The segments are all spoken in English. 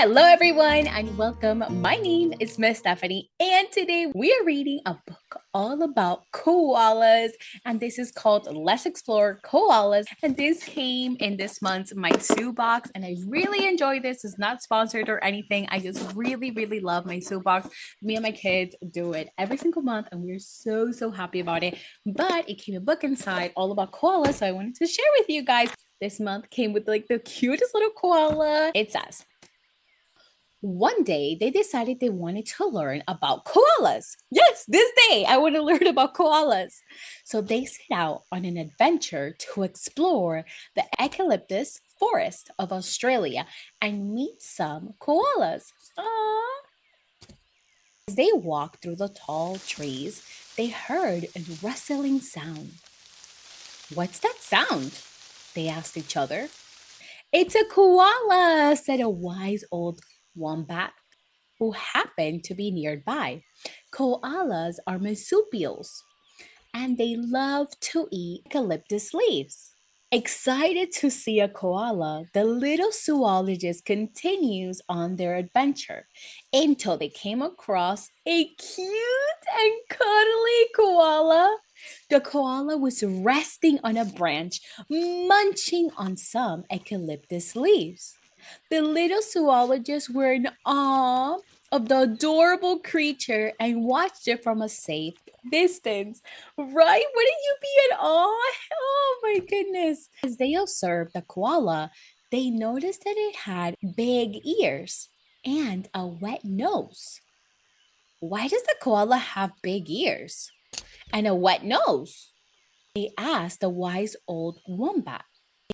Hello, everyone, and welcome. My name is Ms.Stefany, and today we are reading a book all about koalas, and this is called Let's Explore Koalas. And this came in this month's My Sue box, and I really enjoy this. It's not sponsored or anything. I just really love My Sue box. Me and my kids do it every single month, and we're so happy about it. But it came a book inside all about koalas, so I wanted to share with you guys. This month came with like the cutest little koala. It says, one day they decided they wanted to learn about koalas. Yes, this day I want to learn about koalas. So they set out on an adventure to explore the eucalyptus forest of Australia and meet some koalas. Aww. As they walked through the tall trees, they heard a rustling sound. What's that sound? They asked each other. It's a koala, said a wise old wombat who happened to be nearby. Koalas are marsupials and they love to eat eucalyptus leaves. Excited to see a koala, the little zoologist continues on their adventure until they came across a cute and cuddly koala. The koala was resting on a branch, munching on some eucalyptus leaves. The little zoologists were in awe of the adorable creature and watched it from a safe distance. Right? Wouldn't you be in awe? Oh my goodness. As they observed the koala, they noticed that it had big ears and a wet nose. Why does the koala have big ears and a wet nose? They asked the wise old wombat.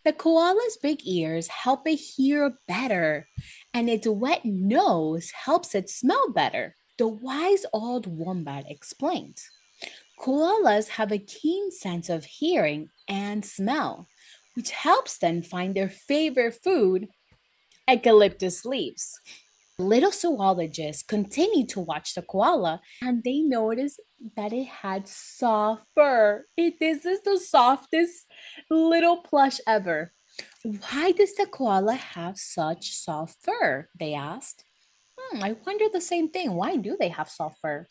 The koala's big ears help it hear better, and its wet nose helps it smell better. The wise old wombat explained. Koalas have a keen sense of hearing and smell, which helps them find their favorite food, eucalyptus leaves. Little zoologists continued to watch the koala and they noticed that it had soft fur. This is the softest little plush ever. Why does the koala have such soft fur? They asked. I wonder the same thing. Why do they have soft fur?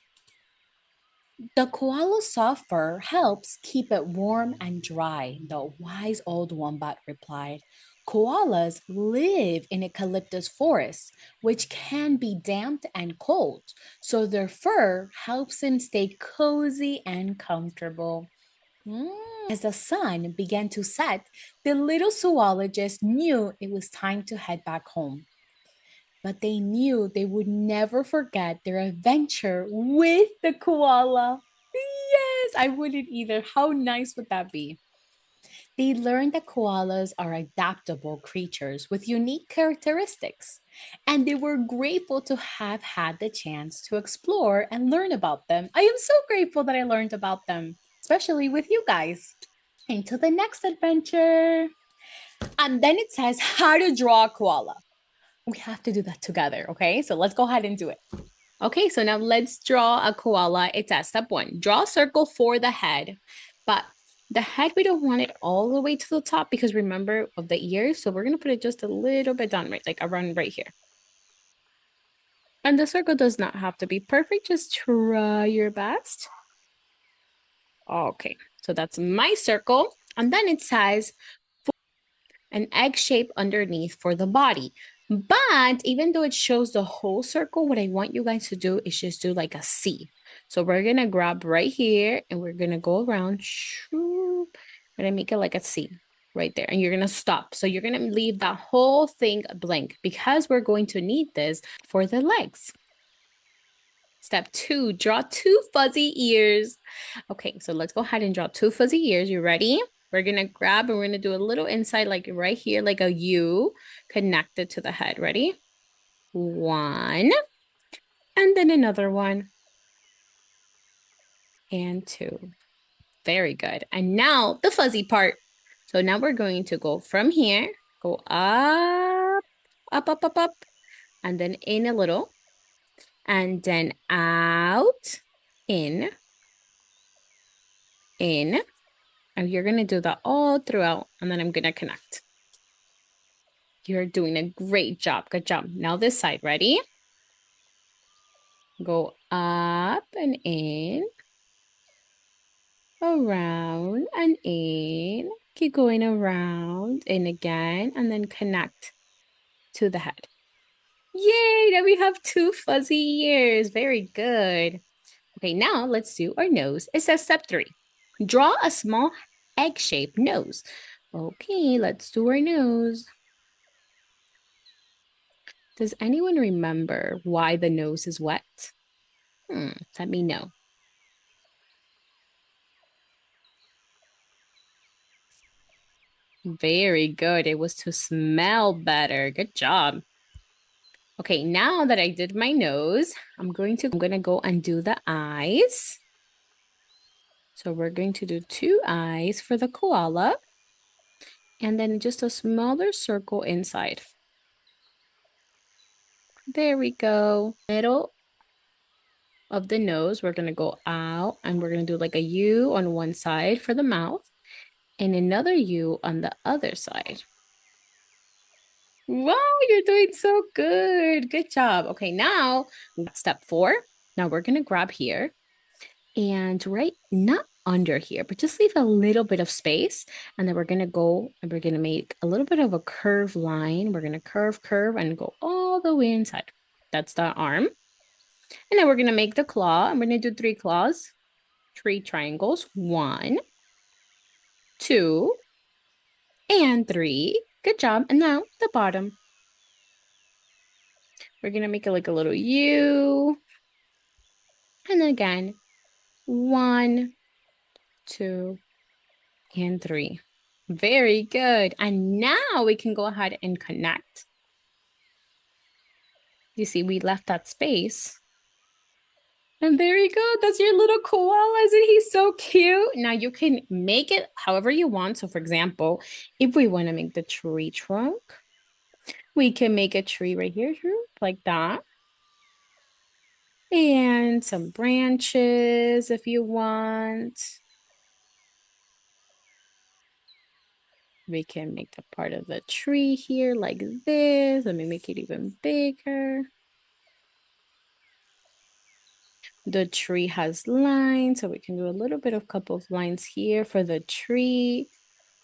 The koala's soft fur helps keep it warm and dry, the wise old wombat replied. Koalas live in eucalyptus forests, which can be damp and cold, so their fur helps them stay cozy and comfortable. As the sun began to set, the little zoologist knew it was time to head back home. But they knew they would never forget their adventure with the koala. Yes, I wouldn't either. How nice would that be? They learned that koalas are adaptable creatures with unique characteristics, and they were grateful to have had the chance to explore and learn about them. I am so grateful that I learned about them, especially with you guys. Into the next adventure. And then it says how to draw a koala. We have to do that together, okay? So let's go ahead and do it. Okay, so now let's draw a koala. It's at step one. Draw a circle for the head, but the head, we don't want it all the way to the top because remember of the ears. So we're going to put it just a little bit down, right? Like around right here. And the circle does not have to be perfect. Just try your best. Okay, so that's my circle. And then it says an egg shape underneath for the body. But even though it shows the whole circle, what I want you guys to do is just do like a C. So we're going to grab right here and we're going to go around. We're going to make it like a C right there. And you're going to stop. So you're going to leave that whole thing blank because we're going to need this for the legs. Step two, draw two fuzzy ears. Okay, so let's go ahead and draw two fuzzy ears. You ready? We're going to grab and we're going to do a little inside like right here, like a U connected to the head. Ready? One. And then another one. And two. Very good. And now the fuzzy part. So now we're going to go from here, go up, and then in a little, and then out, in, and you're going to do that all throughout, and then I'm going to connect. You're doing a great job. Good job. Now this side, ready? Go up and in, around and in. Keep going around and again, and then connect to the head. Yay, now we have 2 fuzzy ears. Very good. Okay, now let's do our nose. It says step 3. Draw a small egg-shaped nose. Okay, let's do our nose. Does anyone remember why the nose is wet? Let me know. Very good. It was to smell better. Good job. Okay, now that I did my nose, I'm gonna go and do the eyes. So we're going to do 2 eyes for the koala. And then just a smaller circle inside. There we go. Middle of the nose, we're gonna go out and we're gonna do like a U on one side for the mouth and another U on the other side. Wow, you're doing so good. Good job. Okay, now step 4. Now we're gonna grab here and right, not under here, but just leave a little bit of space. And then we're gonna go and we're gonna make a little bit of a curved line. We're gonna curve, and go all the way inside. That's the arm. And then we're gonna make the claw. I'm gonna do 3 claws, 3 triangles. 1, 2, and 3. Good job. And now the bottom. We're gonna make it like a little U. And then again, 1, 2, and 3. Very good. And now we can go ahead and connect. You see, we left that space. And there you go. That's your little koala. Isn't he so cute? Now you can make it however you want. So for example, if we want to make the tree trunk, we can make a tree right here, like that. And some branches if you want. We can make the part of the tree here like this. Let me make it even bigger. The tree has lines, so we can do a little bit of couple of lines here for the tree.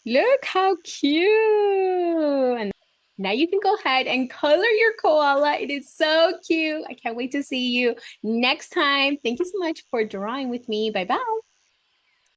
Look how cute. And now you can go ahead and color your koala. It is so cute. I can't wait to see you next time. Thank you so much for drawing with me. Bye-bye.